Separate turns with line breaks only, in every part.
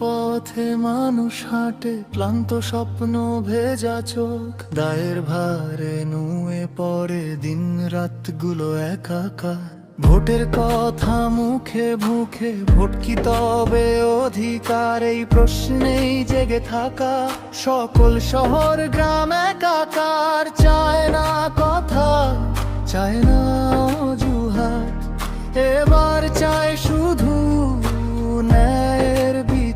পথে মানুষ হাঁটে, ক্লান্ত স্বপ্ন ভেজা চোখ, দায়ের ভারে নুয়ে পড়ে দিন রাতগুলো একাকার। ভোটের কথা মুখে মুখে, ভোট কি তবে অধিকার? এই প্রশ্নেই জেগে থাকা সকল শহর গ্রাম একাকার। চায় না কথা, চায় না অজুহাত, এবার চায় শুধু ন্যায়ের বিচার।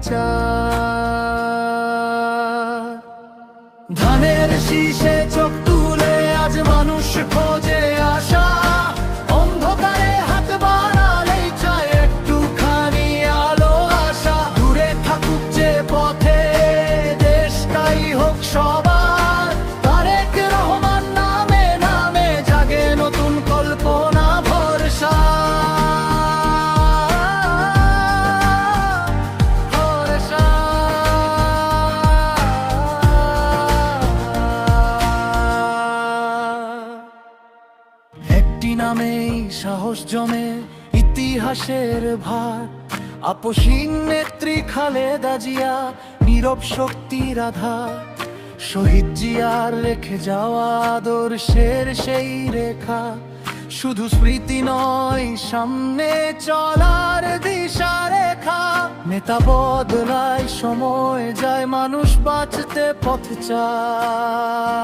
ধানের শীষে চোখ তুলে আজ মানুষ খোঁজে আশা, অন্ধকারে হাত বাড়ালেই চায় একটুখানি আলো আশা। দূরে থাকুক যে পথে, দেশটাই হোক সবার। তারেক রহমান নামে নামে জাগে নতুন কল্পনা ভরসা। একটি নামেই সাহস জমে ইতিহাসের ভার, আপসহীন নেত্রী খালেদা জিয়া, নীরব শক্তির আধার। শহীদ জিয়ার রেখে যাওয়া আদর্শের সেই রেখা, শুধু স্মৃতি নয় সামনে চলার দিশা রেখা। নেতা বদলায় সময় যায়, মানুষ বাঁচতে পথ চায়।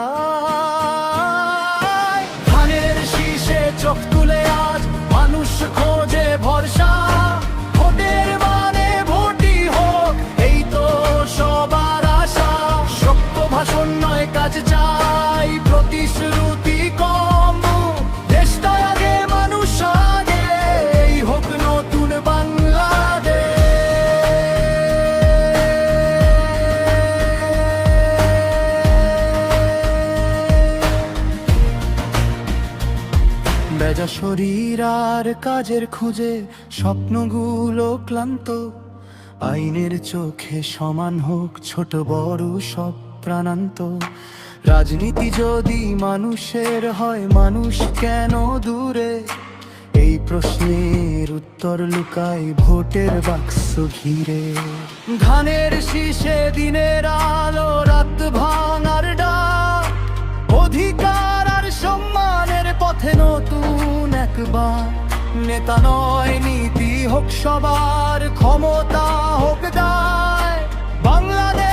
ধানের শীষে চোখ তুলে আজ মানুষ খোঁজে ভরসা। ভোটের মানে ভোটই হোক, এই তো সবার আশা। সত্য ভাষণ নয় কাজ চাই, প্রতিশ্রুতি কম। দেশটা আগে, মানুষ আগে, এই হোক নতুন বাংলাদেশ। বেজা শরীর আর কাজের খুঁজে স্বপ্নগুলো ক্লান্ত। আইনের চোখে সমান হোক ছোট বড় সব প্রাণান্ত। রাজনীতি যদি মানুষের হয়, মানুষ কেন দূরে? এই প্রশ্নের উত্তর লুকায় ভোটের বাক্স ঘিরে। ধানের শীষে দিনের আলো, রাত ভাঙার ডাক। অধিকার আর সম্মানের পথে নতুন একবার। নেতা নয় নীতি হোক সবার, ক্ষমতা হোক দায়। বাংলাদেশ